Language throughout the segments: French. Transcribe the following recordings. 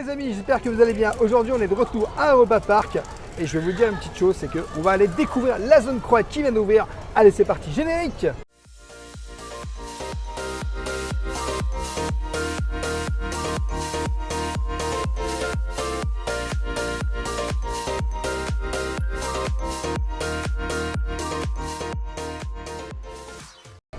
les amis, j'espère que vous allez bien. Aujourd'hui on est de retour à Europa Park et je vais vous dire une petite chose, c'est qu'on va aller découvrir la zone croate qui vient d'ouvrir. Allez c'est parti, générique.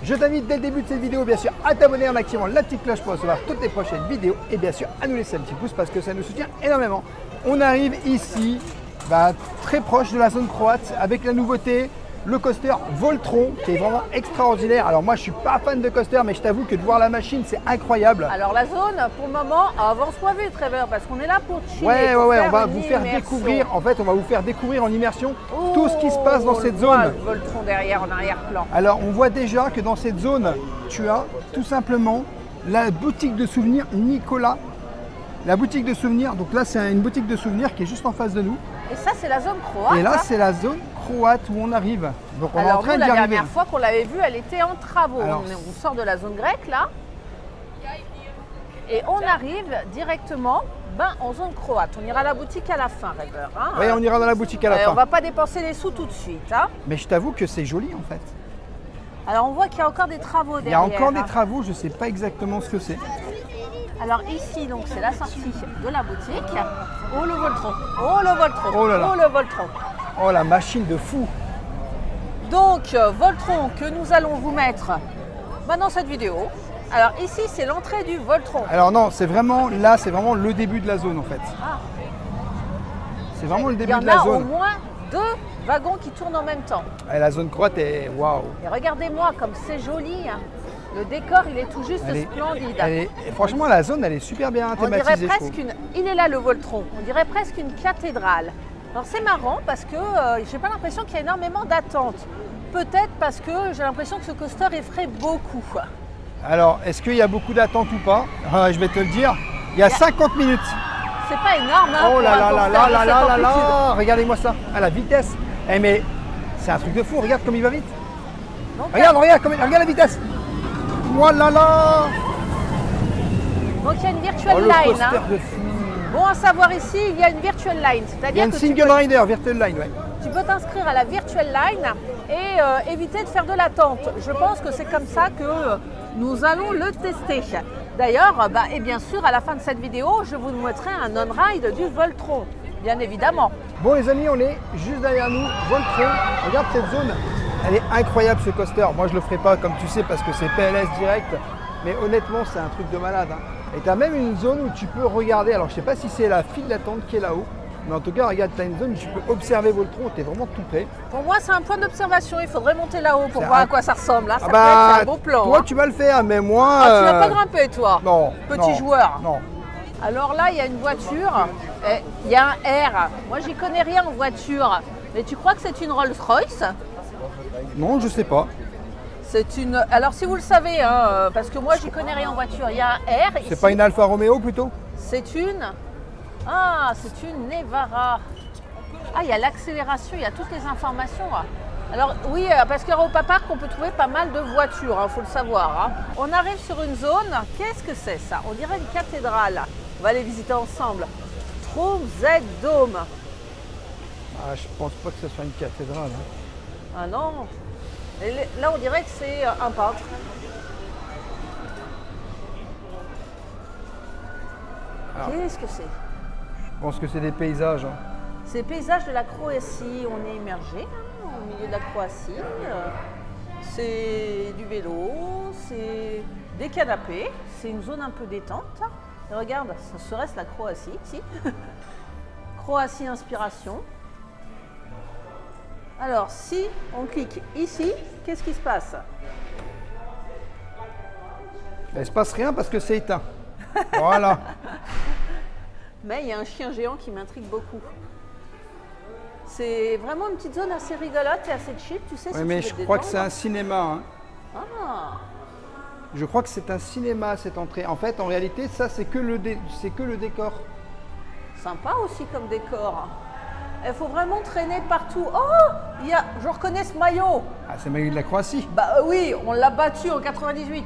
Je t'invite dès le début de cette vidéo bien sûr à t'abonner en activant la petite cloche pour recevoir toutes les prochaines vidéos et bien sûr à nous laisser un petit pouce parce que ça nous soutient énormément. On arrive ici très proche de la zone croate avec la nouveauté, le coaster Voltron qui est vraiment extraordinaire. Alors moi je suis pas fan de coaster mais je t'avoue que de voir la machine c'est incroyable. Alors la zone pour le moment avance-toi vite Trevor parce qu'on est là pour chiller. Ouais, on va vous faire découvrir, en fait on va vous faire découvrir en immersion tout ce qui se passe dans cette zone. Le Voltron derrière en arrière-plan. Alors on voit déjà que dans cette zone tu as tout simplement la boutique de souvenirs Nicolas. La boutique de souvenirs, donc là c'est une boutique de souvenirs qui est juste en face de nous. Et ça c'est la zone croate. Et là c'est la zone croate où on arrive. Donc on est en train d'y la arriver. dernière fois qu'on l'avait vue, elle était en travaux. Alors, on sort de la zone grecque là. Et on arrive directement en zone croate. On ira à la boutique à la fin, Trevor. Hein, oui, on ira dans la boutique à la fin. On ne va pas dépenser les sous tout de suite. Hein. Mais je t'avoue que c'est joli en fait. Alors on voit qu'il y a encore des travaux derrière. Il y a encore des travaux, je ne sais pas exactement ce que c'est. Alors ici, donc c'est la sortie de la boutique. Oh le Voltron, oh le Voltron, oh là là. Oh le Voltron. Oh la machine de fou. Donc Voltron que nous allons vous mettre dans cette vidéo. Alors ici c'est l'entrée du Voltron. Alors non, c'est vraiment là, c'est vraiment le début de la zone en fait. Ah. C'est vraiment le début de la zone. Il y en a au moins 2 wagons qui tournent en même temps. Et la zone croate est waouh. Et regardez-moi comme c'est joli. Hein. Le décor, il est tout juste splendide. Franchement, la zone, elle est super bien thématisée. On dirait presque il est là le Voltron. On dirait presque une cathédrale. Alors c'est marrant parce que j'ai pas l'impression qu'il y a énormément d'attente. Peut-être parce que j'ai l'impression que ce coaster effraie beaucoup. Alors, est-ce qu'il y a beaucoup d'attente ou pas? Je vais te le dire. Il y a 50 minutes. C'est pas énorme. Hein, oh là là là là là là là. Regardez-moi ça. À la vitesse. Mais c'est un truc de fou. Regarde comme il va vite. Donc, regarde la vitesse. Voilà là. Donc il y a une virtual line. Hein. Bon à savoir ici, il y a une virtual line. Il y a une single rider, virtual line, ouais. Tu peux t'inscrire à la virtual line et éviter de faire de l'attente. Je pense que c'est comme ça que nous allons le tester. D'ailleurs, et bien sûr, à la fin de cette vidéo, je vous montrerai un on-ride du Voltron, bien évidemment. Bon les amis, on est juste derrière nous, Voltron. Regarde cette zone. Elle est incroyable ce coaster. Moi je le ferai pas comme tu sais parce que c'est PLS direct. Mais honnêtement c'est un truc de malade. Hein. Et tu as même une zone où tu peux regarder. Alors je sais pas si c'est la file d'attente qui est là-haut. Mais en tout cas regarde, tu as une zone où tu peux observer Voltron. Tu es vraiment tout près. Pour moi c'est un point d'observation. Il faudrait monter là-haut pour voir à quoi ça ressemble. Là. Ça peut être un beau plan. Toi hein. tu vas le faire mais moi... tu vas pas grimper toi. Non. Petit joueur. Non. Alors là il y a une voiture. Il y a un R. Moi j'y connais rien en voiture. Mais tu crois que c'est une Rolls-Royce? Non, je sais pas. C'est une. Alors si vous le savez, hein, parce que moi j'y connais rien en voiture, il y a un R. C'est pas une Alfa Romeo plutôt? C'est une. Ah, c'est une Nevara. Ah, il y a l'accélération, il y a toutes les informations. Alors oui, parce qu'à Europa Park, on peut trouver pas mal de voitures, il faut le savoir. Hein. On arrive sur une zone. Qu'est-ce que c'est ça? On dirait une cathédrale. On va aller visiter ensemble. Tromsø-Dome. Ah, je pense pas que ce soit une cathédrale. Hein. Ah non. Et là, on dirait que c'est un peintre. Qu'est-ce que c'est? Je pense que c'est des paysages. Hein. C'est les paysages de la Croatie. On est immergé au milieu de la Croatie. C'est du vélo, c'est des canapés. C'est une zone un peu détente. Et regarde, ça serait-ce la Croatie ici? Croatie Inspiration. Alors, si on clique ici, qu'est-ce qui se passe? Il ne se passe rien parce que c'est éteint. Voilà. Mais il y a un chien géant qui m'intrigue beaucoup. C'est vraiment une petite zone assez rigolote et assez chill, tu sais. Oui, mais je crois que c'est un cinéma. Hein. Ah. Je crois que c'est un cinéma cette entrée. En fait, en réalité, ça, c'est que le décor. Sympa aussi comme décor. Il faut vraiment traîner partout. Oh, je reconnais ce maillot. Ah, c'est le maillot de la Croatie. Bah oui, on l'a battu en 98.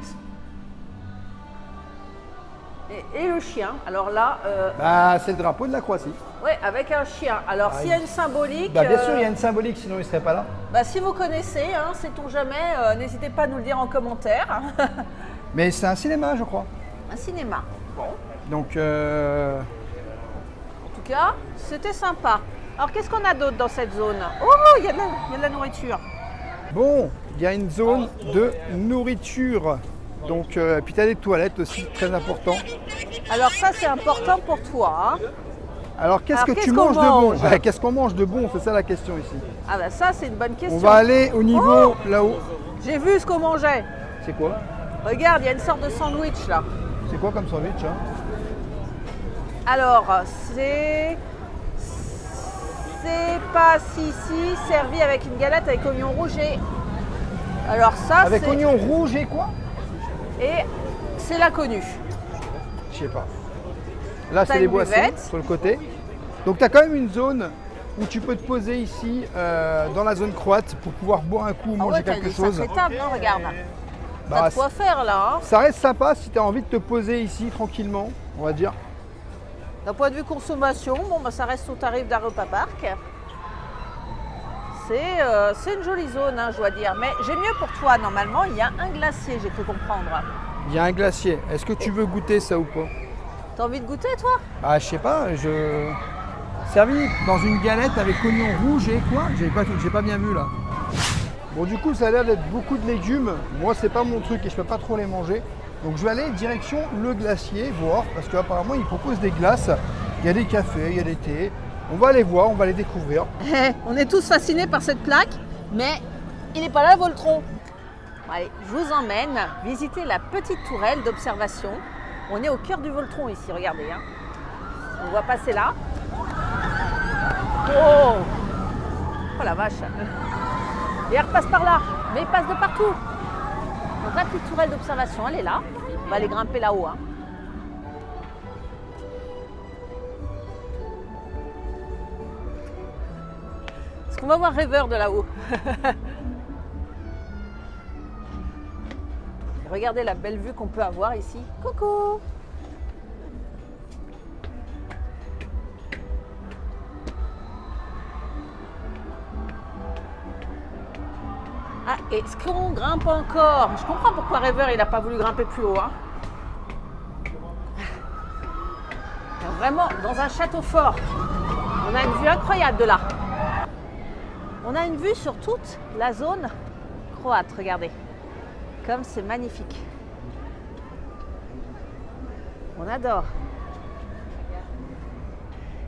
Et le chien, alors là, Bah, c'est le drapeau de la Croatie. ouais, avec un chien. Alors s'il y a une symbolique, Bah, bien sûr, il y a une symbolique, sinon il ne serait pas là. bah, si vous connaissez, hein, sait-on jamais, n'hésitez pas à nous le dire en commentaire. Mais c'est un cinéma, je crois. Un cinéma. Bon, Donc, en tout cas, c'était sympa. Alors qu'est-ce qu'on a d'autre dans cette zone? Oh, il y a de la nourriture. bon, il y a une zone de nourriture. Donc, puis tu as des toilettes aussi, très important. Alors ça, c'est important pour toi. Hein. Alors, qu'est-ce que qu'est-ce tu qu'on manges de bon? mange? Ouais, qu'est-ce qu'on mange de bon? C'est ça la question ici. Ah bah ça, c'est une bonne question. On va aller au niveau là-haut. J'ai vu ce qu'on mangeait. C'est quoi? Regarde, il y a une sorte de sandwich là. C'est quoi comme sandwich hein? Alors, c'est pas si servi avec une galette avec oignon rouge et... Alors ça, Avec c'est... oignon rouge et quoi? Et c'est la connue. Je sais pas. Là, T'as c'est les une boissons buvette. sur le côté. Donc, tu as quand même une zone où tu peux te poser ici, dans la zone croate, pour pouvoir boire un coup ou Ah manger ouais, t'as quelque des chose. sacrées tables, hein, regarde. Bah, T'as de quoi faire là. Hein. ça reste sympa si tu as envie de te poser ici tranquillement, on va dire. D'un point de vue consommation, bon, bah, ça reste au tarif d'Europa Park. C'est une jolie zone, hein, je dois dire. Mais j'ai mieux pour toi, normalement, il y a un glacier, j'ai cru comprendre. Il y a un glacier. Est-ce que tu veux goûter ça ou pas? T'as envie de goûter, toi? Bah, je sais pas. Servi dans une galette avec oignon rouge et quoi? J'ai pas bien vu là. Bon, du coup, ça a l'air d'être beaucoup de légumes. Moi, c'est pas mon truc et je peux pas trop les manger. Donc, je vais aller direction le glacier, voir, parce qu'apparemment, ils proposent des glaces. Il y a des cafés, il y a des thés. On va aller voir, on va les découvrir. On est tous fascinés par cette plaque, mais il n'est pas là, Voltron. Allez, je vous emmène visiter la petite tourelle d'observation. On est au cœur du Voltron ici, regardez. Hein. On va passer là. Oh, oh la vache. Et elle repasse par là, mais il passe de partout. Donc la petite tourelle d'observation, elle est là. On va aller grimper là-haut. Hein. Est-ce qu'on va voir Rêveur de là-haut? Regardez la belle vue qu'on peut avoir ici. Coucou! Ah, est-ce qu'on grimpe encore? Je comprends pourquoi Rêveur il n'a pas voulu grimper plus haut. Hein. Vraiment, dans un château fort. On a une vue incroyable de là. On a une vue sur toute la zone croate, regardez. Comme c'est magnifique. On adore.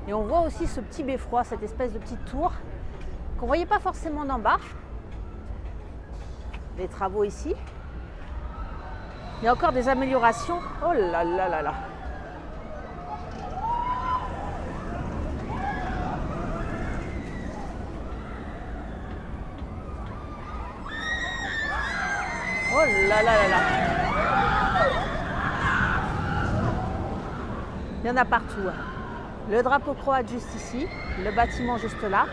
Et on voit aussi ce petit beffroi, cette espèce de petite tour qu'on ne voyait pas forcément d'en bas. Les travaux ici. Il y a encore des améliorations. Oh là là là là. Oh là là là là. Il y en a partout. Le drapeau croate juste ici, le bâtiment juste là.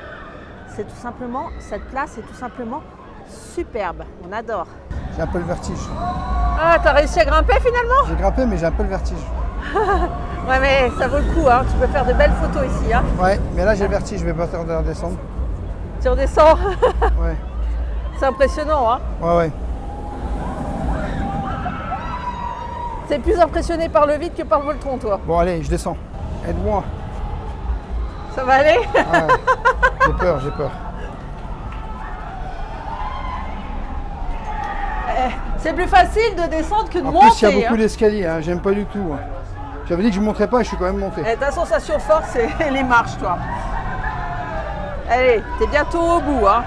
C'est tout simplement, cette place est tout simplement superbe. On adore. J'ai un peu le vertige. Ah, t'as réussi à grimper finalement? J'ai grimpé, mais j'ai un peu le vertige. Ouais, mais ça vaut le coup, hein. Tu peux faire de belles photos ici. Hein. Ouais, mais là j'ai le vertige, je vais pas tarder à descendre. Tu redescends. Ouais, C'est impressionnant, hein. ouais. T'es plus impressionné par le vide que par le Voltron, toi. Bon, allez, je descends. Aide-moi. Ça va aller? Ah ouais. J'ai peur, j'ai peur. C'est plus facile de descendre que de En monter. plus, il y a beaucoup hein. d'escaliers, hein. J'aime pas du tout. Hein. J'avais dit que je ne monterais pas et je suis quand même monté. Ta sensation forte, c'est les marches, toi. Allez, t'es bientôt au bout, hein.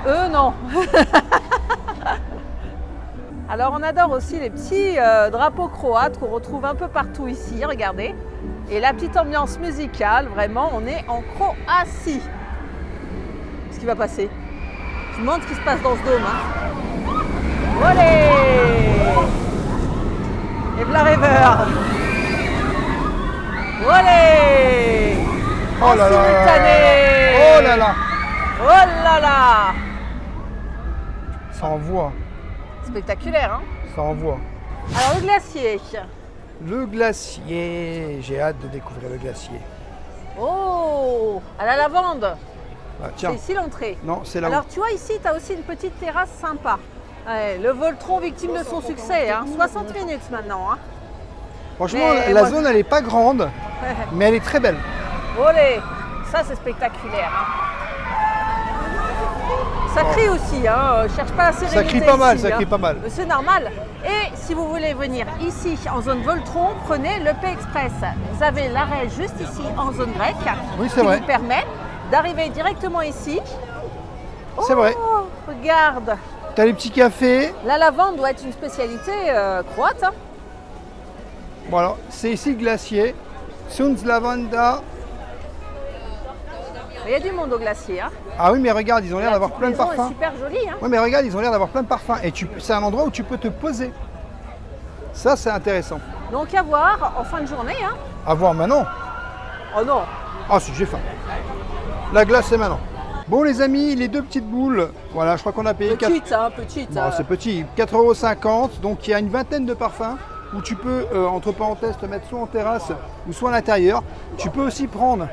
Eux, non. Alors, on adore aussi les petits drapeaux croates qu'on retrouve un peu partout ici, regardez. Et la petite ambiance musicale, vraiment, on est en Croatie. Qu'est-ce qui va passer? Je me demande ce qui se passe dans ce dôme, hein. Olé! Et voilà Rêveur. Olé! Oh là là. Simultané. Oh là là. Oh là là! Ça envoie. Spectaculaire, hein? Ça envoie. Alors le glacier. Le glacier. J'ai hâte de découvrir le glacier. Oh, à la lavande. Ah, tiens. C'est ici l'entrée. Non, c'est là-haut. Alors tu vois ici, tu as aussi une petite terrasse sympa. Ouais, le Voltron victime de son succès, hein. 60 minutes maintenant. Hein. Franchement, Mais la moi- zone, elle n'est pas grande, mais elle est très belle. Olé, ça c'est spectaculaire. Hein. Ça crie aussi, hein. Cherche pas la sérénité. Ça crie pas mal, ici, ça hein. crie pas mal. C'est normal. Et si vous voulez venir ici en zone Voltron, prenez le P-Express. Vous avez l'arrêt juste ici en zone grecque Oui, c'est qui vrai. vous permet d'arriver directement ici. C'est vrai. Oh, regarde, T'as les petits cafés. la lavande doit être une spécialité croate. Hein. Bon, alors, c'est ici le glacier. Sunds Lavanda. Il y a du monde au glacier. Hein. Ah oui, mais regarde, ils ont l'air La d'avoir petite plein de maison est parfums. super jolie. Hein. Oui, mais regarde, ils ont l'air d'avoir plein de parfums. Et c'est un endroit où tu peux te poser. Ça, c'est intéressant. Donc à voir en fin de journée. Hein. À voir maintenant. Oh non, Ah si, j'ai faim. La glace, c'est maintenant. Bon, les amis, les deux petites boules. Voilà, je crois qu'on a payé 4. petite, hein, petite. Bon, c'est petit, 4,50 €. Donc il y a une vingtaine de parfums où tu peux, entre parenthèses, te mettre soit en terrasse ou soit à l'intérieur. Tu peux aussi prendre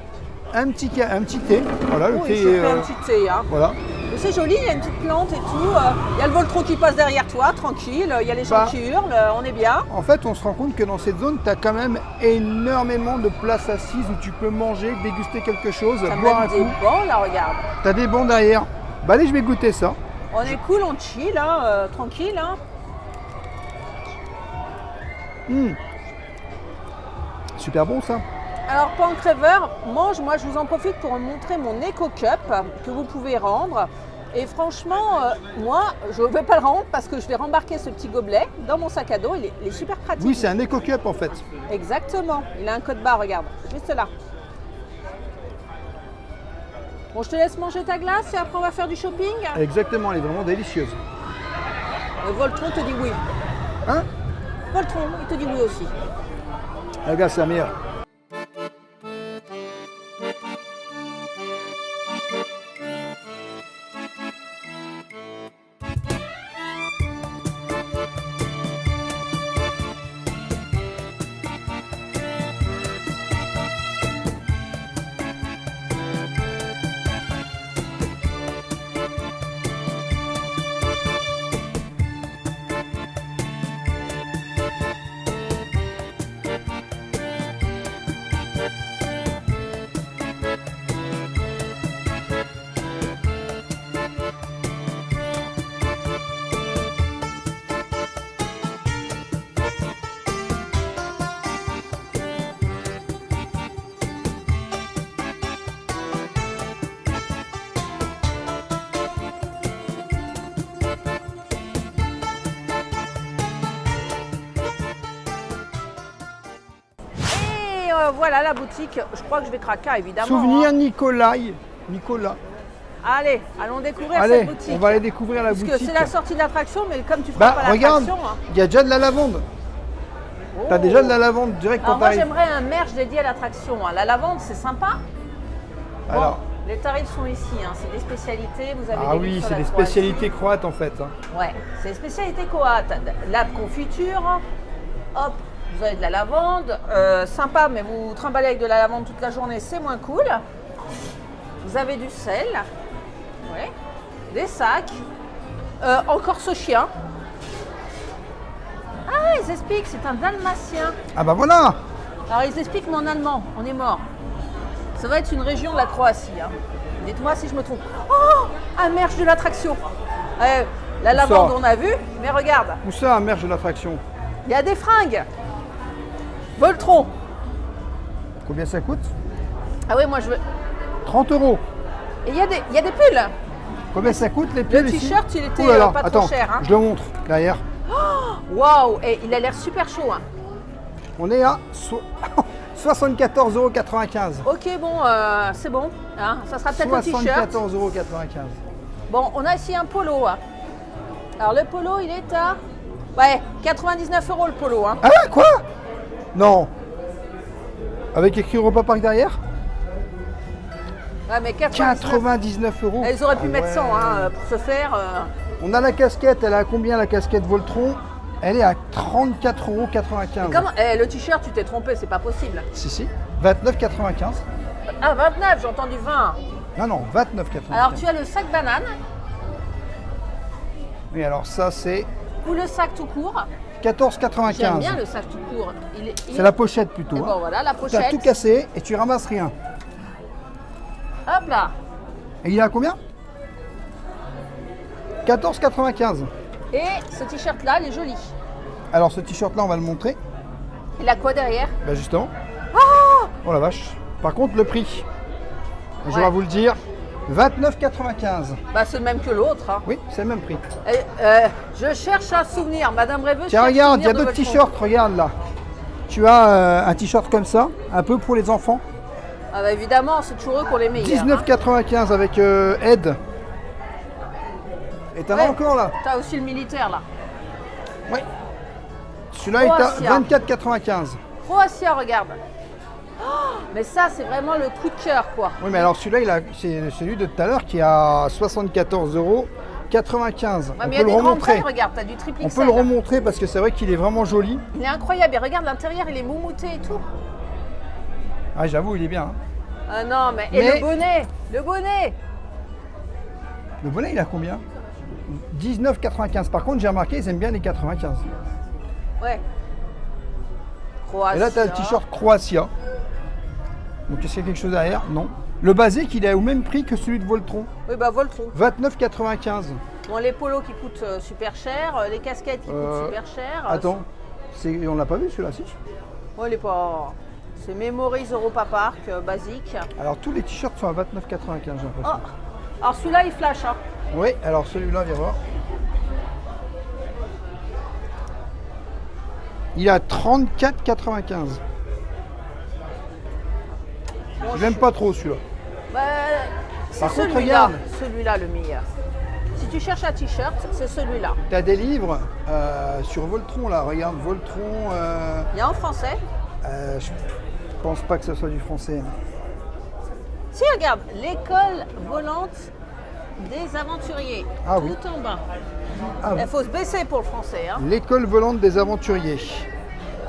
un petit thé. Voilà, le Oui, thé. j'ai fait un petit thé. Hein. Voilà. Mais c'est joli, il y a une petite plante et tout. Il y a le Voltron qui passe derrière toi, tranquille. Il y a les gens Bah. qui hurlent, on est bien. En fait, on se rend compte que dans cette zone, tu as quand même énormément de places assises où tu peux manger, déguster quelque chose, Ça boire un même des coup. bancs, là, regarde. Tu as des bons derrière. Bah allez, je vais goûter ça. On est cool, on chill, hein, tranquille. Hein. Super bon ça. Alors, Pancreveur, mange, moi je vous en profite pour montrer mon Eco Cup que vous pouvez rendre. Et franchement, moi, je ne vais pas le rendre parce que je vais rembarquer ce petit gobelet dans mon sac à dos. Il est super pratique. Oui, c'est un Eco Cup en fait. Exactement. Il a un code barre, regarde, juste là. Bon, je te laisse manger ta glace et après on va faire du shopping. Exactement, elle est vraiment délicieuse. Le Voltron te dit oui. Hein? Voltron, il te dit oui aussi. La glace, c'est la meilleure. Et voilà la boutique. Je crois que je vais craquer évidemment. Souvenir hein. Nicolas. Allez, allons découvrir Allez, cette boutique. on va aller découvrir la Parce que boutique. c'est la sortie d'attraction, mais comme tu feras Bah pas regarde, l'attraction. Hein. il y a déjà de la lavande. T'as Oh. déjà de la lavande direct quand Alors moi t'arrives. j'aimerais un merch dédié à l'attraction. Hein. La lavande, c'est sympa. Bon, Alors, les tarifs sont ici. Hein. C'est des spécialités. Vous avez ah des oui, livres sur c'est la des Croatie. spécialités croates en fait. Hein. Ouais, c'est des spécialités croates. La confiture. Hop, vous avez de la lavande. Sympa, mais vous trimballez avec de la lavande toute la journée, c'est moins cool. Vous avez du sel. Ouais. Des sacs. Encore ce chien. Ah, ils expliquent, c'est un dalmatien. Ah bah voilà. Alors ils expliquent mais en allemand, on est mort. Ça va être une région de la Croatie. Hein. Dites-moi si je me trompe. Oh, un merch de l'attraction. La Où lavande ça on a vu, mais regarde, Où ça, un merge de l'attraction? il y a des fringues. Voltron. Combien ça coûte? Ah oui, moi je veux. 30 €. Et il y a des pulls. Combien ça coûte les pulls ici? t-shirt, il était, Ouh là là, pas trop attends, cher, hein. je le montre derrière. Waouh, et il a l'air super chaud. Hein. On est à 74,95 €. Ok, bon, c'est bon. Hein. Ça sera peut-être le t-shirt. 74,95 €. Bon, on a ici un polo. Hein. Alors le polo, il est à. Ouais, 99 € le polo. Hein. Ah ouais, quoi? Non. Avec écrit Europa Park derrière? Ouais, mais 99. 99 €. Ils auraient pu Ah mettre 100 ouais. hein, pour se faire. On a la casquette, elle a combien la casquette Voltron? Elle est à 34,95 €. Comment le t-shirt, tu t'es trompé, c'est pas possible. Si, 29,95 €. Ah, 29, j'ai entendu 20. Non, 29,95 €. Alors, tu as le sac banane Oui, alors ça, c'est ou le sac tout court. 14,95 €. J'aime bien le sac tout court. C'est la pochette plutôt. Et bon, voilà, la Tu as pochette. tout cassé et tu ramasses rien. Hop là. Et il est à combien? 14,95 €. Et ce t-shirt-là, il est joli. Alors ce t-shirt là, on va le montrer. Il a quoi derrière? Bah justement. Oh la vache. Par contre, le prix, je Ouais. vais vous le dire, 29,95 €. Bah, c'est le même que l'autre. Hein. Oui, c'est le même prix. Je cherche un souvenir. Madame Rêveuse. Tiens, cherche regarde, il y a souvenir de d'autres Voltron. t-shirts, regarde là. Tu as un t-shirt comme ça, un peu pour les enfants. Ah bah, évidemment, c'est toujours eux qui ont les meilleurs. 19,95 € avec Ed. Et t'en as Ouais. encore là. T'as aussi le militaire là. Oui. Celui-là est à Croatia. 24,95 €. Croatia, regarde. Oh, mais ça, c'est vraiment le coup de cœur, quoi. Oui, mais alors celui-là, c'est celui de tout à l'heure qui est à 74,95 €. Ouais, On mais il y peut a le des grandes remontrer. tailles, regarde, t'as du triple On XL. peut le remontrer parce que c'est vrai qu'il est vraiment joli. Il est incroyable. Et regarde l'intérieur, il est moumouté et tout. Ah, j'avoue, il est bien. Hein. Ah non, mais. Et Mais- le bonnet. Le bonnet. Le bonnet, il a combien? 19,95 €. Par contre, j'ai remarqué, ils aiment bien les 95. Ouais. Croatia. Et là, tu as le t-shirt Croatia. Donc, est-ce qu'il y a quelque chose derrière? Non. Le basique, il est au même prix que celui de Voltron. Oui, bah, Voltron. 29,95 €. Bon, les polos qui coûtent super cher, les casquettes qui coûtent super cher. Attends, on l'a pas vu celui-là, si? Ouais, il est pas. C'est Memories Europa Park, basique. Alors, tous les t-shirts sont à 29,95 €, j'ai Oh, l'impression. alors celui-là, il flash. Hein. Oui, alors celui-là, viens voir. Il est à 34,95 €. Je l'aime pas trop celui-là. Bah, c'est Par contre, celui-là, regarde. celui-là le meilleur. Si tu cherches un t-shirt, c'est celui-là. Tu as des livres sur Voltron là, regarde Voltron. Il y a en français. Je pense pas que ce soit du français. Hein. Si, regarde, l'école volante des aventuriers. Ah tout oui. en bas. Ah, Il faut se baisser pour le français. Hein. L'école volante des aventuriers.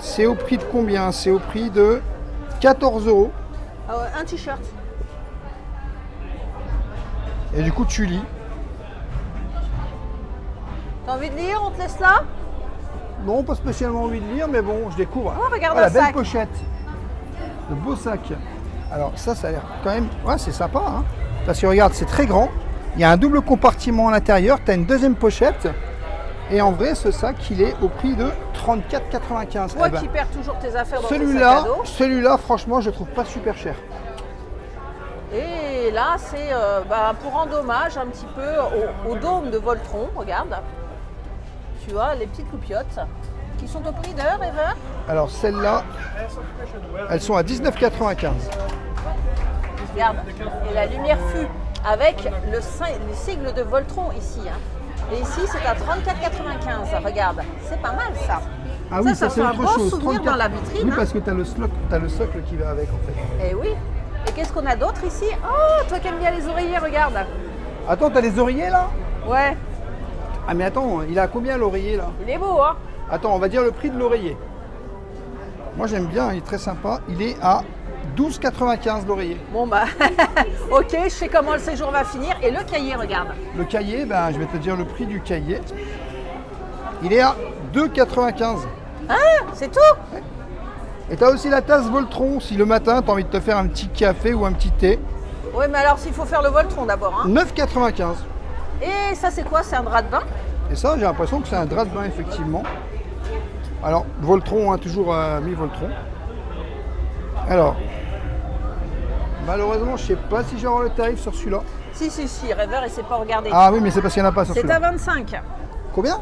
C'est au prix de combien? C'est au prix de 14 €. Ah ouais, un t-shirt. Et du coup, tu lis. T'as envie de lire? On te laisse là? Non, pas spécialement envie de lire, mais bon, je découvre. Oh, regarde la un belle sac. pochette. Le beau sac. Alors ça a l'air quand même... Ouais, c'est sympa. Hein, parce que regarde, c'est très grand. Il y a un double compartiment à l'intérieur. Tu as une deuxième pochette. Et en vrai, ce sac, il est au prix de 34,95 €. Toi Eh ben, qui perds toujours tes affaires dans tes sacs à celui-là, dos. celui-là, franchement, je le trouve pas super cher. Et là, c'est pour rendre hommage un petit peu au dôme de Voltron. Regarde. Tu vois, les petites loupiottes qui sont au prix de Rêveur. Alors celles-là, elles sont à 19,95 €. Regarde. Et la lumière fut avec les sigles de Voltron ici. Hein. Et ici, c'est à 34,95 €. Regarde. C'est pas mal ça. Ah oui, ça c'est fait un autre beau chose. souvenir dans la vitrine. Oui, hein. parce que tu as le socle qui va avec en fait. Eh oui. Et qu'est-ce qu'on a d'autre ici? Oh, toi qui aimes bien les oreillers, regarde. Attends, t'as les oreillers là? Ouais, Ah mais attends, il est à combien l'oreiller là? il est beau, hein? Attends, on va dire le prix de l'oreiller. Moi j'aime bien, il est très sympa. Il est à 12,95 € l'oreiller. Bon bah, ok, je sais comment le séjour va finir. Et le cahier, regarde. Le cahier, ben, je vais te dire le prix du cahier. Il est à 2,95 €. C'est tout? Et tu as aussi la tasse Voltron si le matin tu as envie de te faire un petit café ou un petit thé. Oui, mais alors s'il faut faire le Voltron d'abord. Hein. 9,95 €. Et ça, c'est quoi? C'est un drap de bain? Et ça, j'ai l'impression que c'est un drap de bain effectivement. Alors, Voltron, hein, toujours mis Voltron. Alors, malheureusement, je sais pas si je vais avoir le tarif sur celui-là. Si, Rêveur, il sait pas regarder. Ah oui, mais c'est parce qu'il n'y en a pas sur c'est à celui-là. 25. Combien?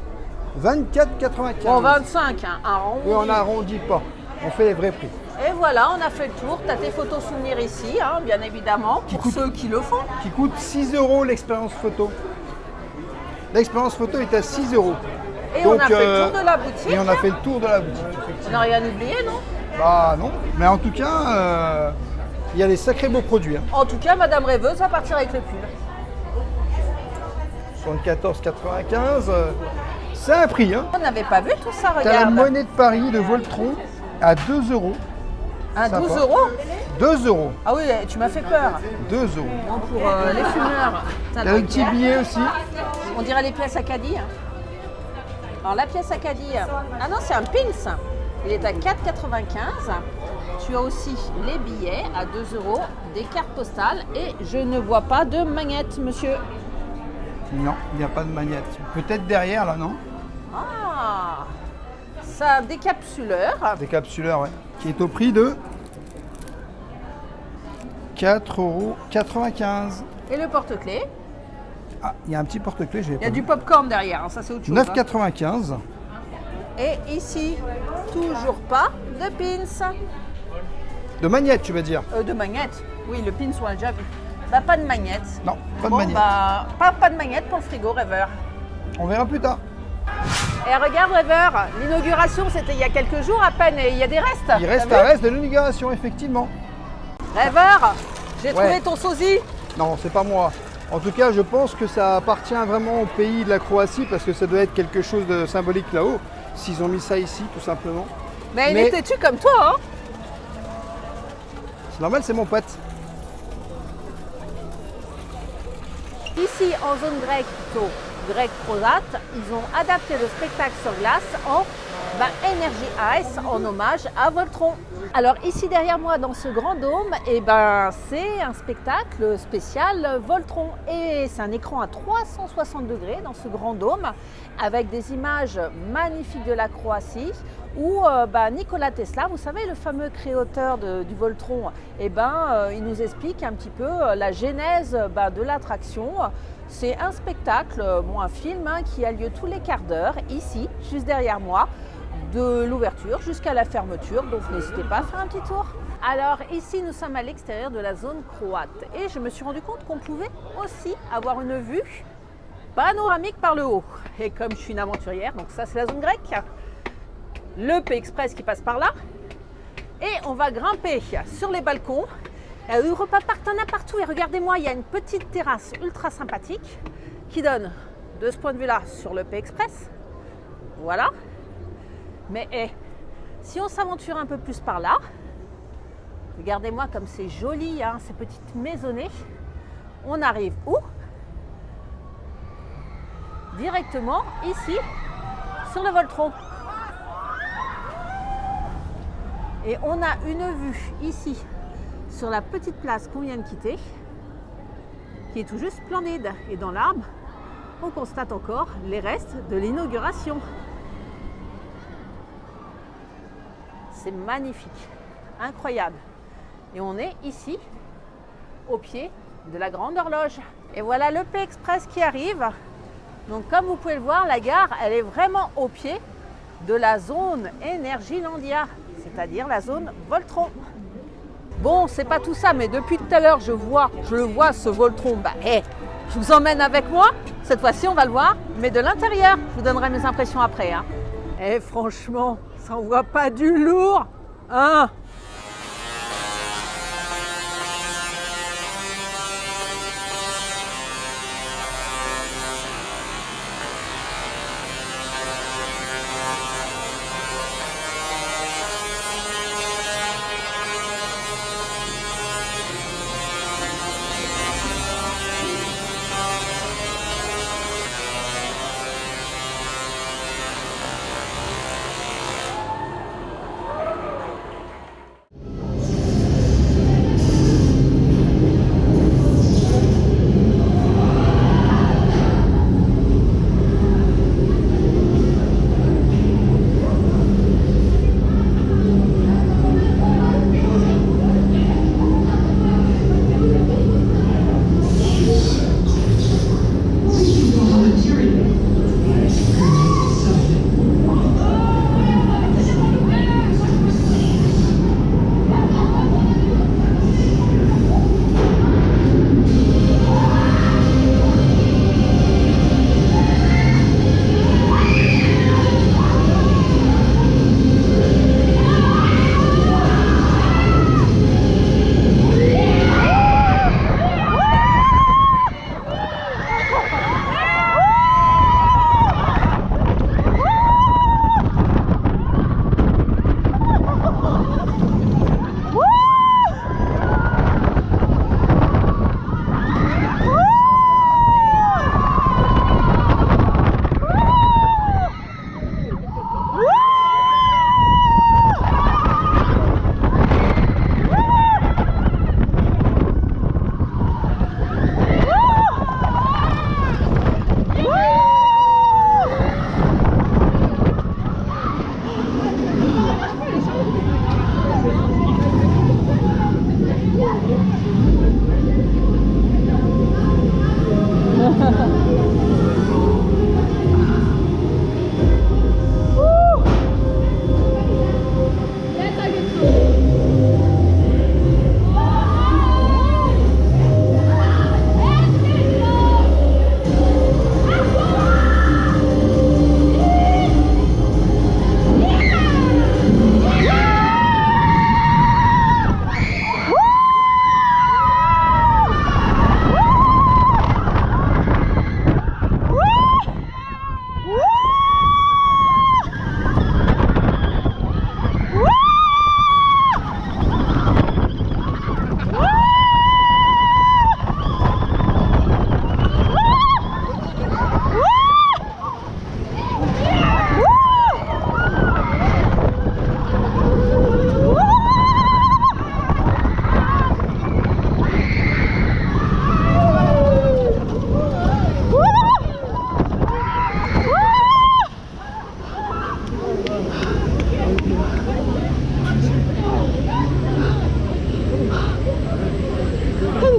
24,95 €. Bon, 25, hein, un rond. Oui, on n'arrondit pas. On fait les vrais prix. Et voilà, on a fait le tour. Tu as tes photos souvenirs ici, hein, bien évidemment, pour coûte- ceux qui le font. Qui coûte 6 € l'expérience photo. L'expérience photo est à 6 €. Et on a fait le tour de la boutique. Et on a fait le tour de la boutique. On n'a rien oublié, non? Bah non, mais en tout cas, il y a des sacrés beaux produits. Hein. En tout cas, Madame Rêveuse va partir avec le pull. 74,95 €. C'est un prix, hein. On n'avait pas vu tout ça, T'as la regarde. monnaie de Paris de Voltron à 2 €. Un Sympa. 12 euros. 2 €. Ah oui, tu m'as fait peur. 2 €. Bon, pour les fumeurs. Il y a un petit billet aussi. On dirait les pièces Acadie. Alors la pièce Acadie, ah non, c'est un pins. Il est à 4,95. Tu as aussi les billets à 2 €, des cartes postales et je ne vois pas de magnette, monsieur. Non, il n'y a pas de magnette. Peut-être derrière, là, non? Ah, c'est un décapsuleur. Décapsuleur, ouais. Qui est au prix de 4,95 €. Et le porte-clés. Ah, il y a un petit porte-clés, j'ai Il y pas a vu. du popcorn derrière, hein, ça c'est autre chose. 9,95 €. Et ici, toujours pas de pins. De magnette, tu vas dire? De magnette. Oui, le pins, on l'a déjà vu. Bah, pas de magnette. Non, pas de Bon, magnette. bah, pas de magnette pour le frigo, rêveur. On verra plus tard. Et regarde, rêveur, l'inauguration, c'était il y a quelques jours à peine et il y a des restes. Il reste T'as un vu reste de l'inauguration, effectivement. Rêveur, j'ai Ouais. trouvé ton sosie. Non, c'est pas moi. En tout cas, je pense que ça appartient vraiment au pays de la Croatie parce que ça doit être quelque chose de symbolique là-haut. S'ils ont mis ça ici, tout simplement. Mais il Mais- est têtu comme toi, hein. C'est normal, c'est mon pote. Ici, en zone grecque, plutôt grec-croate, ils ont adapté le spectacle sur glace en Energy Ice en hommage à Voltron. Alors ici derrière moi dans ce grand dôme, c'est un spectacle spécial Voltron et c'est un écran à 360 degrés dans ce grand dôme avec des images magnifiques de la Croatie où Nikola Tesla, vous savez le fameux créateur du Voltron, il nous explique un petit peu la genèse de l'attraction. C'est un spectacle, un film qui a lieu tous les quarts d'heure ici, juste derrière moi, de l'ouverture jusqu'à la fermeture, donc n'hésitez pas à faire un petit tour. Alors ici nous sommes à l'extérieur de la zone croate et je me suis rendu compte qu'on pouvait aussi avoir une vue panoramique par le haut. Et comme je suis une aventurière, donc ça c'est la zone grecque, le P-Express qui passe par là et on va grimper sur les balcons. Europa Park, t'en as partout et regardez-moi, il y a une petite terrasse ultra sympathique qui donne de ce point de vue-là sur le P-Express. Voilà. Mais si on s'aventure un peu plus par là, regardez-moi comme c'est joli, hein, ces petites maisonnées. On arrive où? Directement ici, sur le Voltron. Et on a une vue ici, sur la petite place qu'on vient de quitter, qui est tout juste splendide. Et dans l'arbre, on constate encore les restes de l'inauguration. C'est magnifique, incroyable. Et on est ici, au pied de la grande horloge. Et voilà le P-Express qui arrive. Donc comme vous pouvez le voir, la gare, elle est vraiment au pied de la zone Energylandia, c'est-à-dire la zone Voltron. Bon, c'est pas tout ça, mais depuis tout à l'heure, je le vois ce Voltron. Je vous emmène avec moi. Cette fois-ci, on va le voir, mais de l'intérieur. Je vous donnerai mes impressions après. Hein. Et franchement, ça envoie pas du lourd, hein.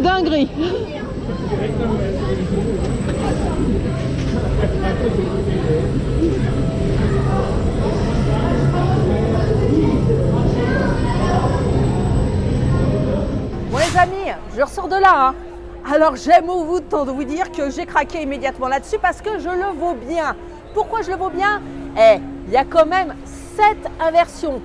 dinguerie. Bon les amis, je ressors de là. Hein. Alors j'aime autant de vous dire que j'ai craqué immédiatement là-dessus parce que je le vaux bien. Pourquoi je le vaux bien? Il y a quand même 7 inversions,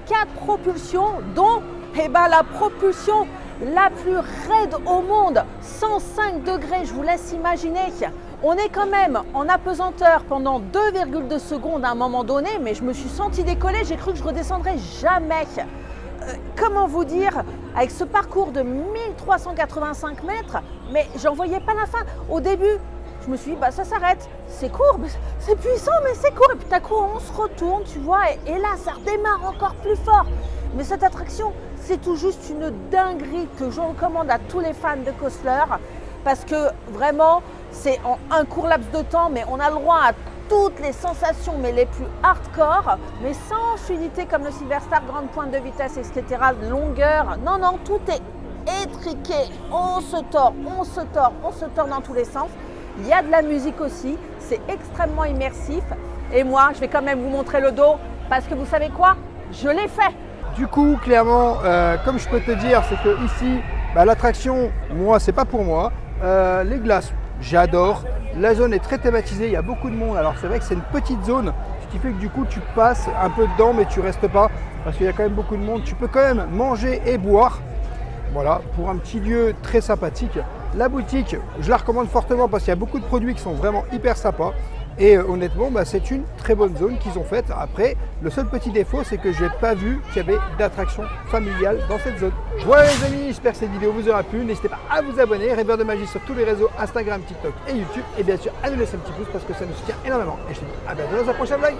4 propulsions, dont la propulsion la plus raide au monde, 105 degrés, je vous laisse imaginer. On est quand même en apesanteur pendant 2,2 secondes à un moment donné, mais je me suis senti décoller, j'ai cru que je redescendrais jamais. Comment vous dire, avec ce parcours de 1385 mètres, mais j'en voyais pas la fin. Au début, je me suis dit, bah ça s'arrête, c'est court, c'est puissant, mais c'est court. Et puis tout à coup, on se retourne, tu vois, et là, ça redémarre encore plus fort. Mais cette attraction, c'est tout juste une dinguerie que je recommande à tous les fans de Costler, parce que vraiment, c'est en un court laps de temps, mais on a le droit à toutes les sensations, mais les plus hardcore, mais sans fluidité comme le Silverstar, grande pointe de vitesse, etc., longueur. Non, non, tout est étriqué. On se tord, on se tord, on se tord dans tous les sens. Il y a de la musique aussi, c'est extrêmement immersif. Et moi, je vais quand même vous montrer le dos, parce que vous savez quoi? Je l'ai fait. Du coup, clairement, comme je peux te dire, c'est que ici, l'attraction, moi, c'est pas pour moi. Les glaces, j'adore. La zone est très thématisée, il y a beaucoup de monde. Alors c'est vrai que c'est une petite zone, ce qui fait que du coup tu passes un peu dedans mais tu restes pas parce qu'il y a quand même beaucoup de monde. Tu peux quand même manger et boire. Voilà, pour un petit lieu très sympathique. La boutique, je la recommande fortement parce qu'il y a beaucoup de produits qui sont vraiment hyper sympas. Et honnêtement, c'est une très bonne zone qu'ils ont faite. Après, le seul petit défaut, c'est que je n'ai pas vu qu'il y avait d'attraction familiale dans cette zone. Voilà les amis, j'espère que cette vidéo vous aura plu. N'hésitez pas à vous abonner, Rêveur de Magie sur tous les réseaux, Instagram, TikTok et YouTube. Et bien sûr, à nous laisser un petit pouce parce que ça nous soutient énormément. Et je te dis à bientôt dans un prochain vlog.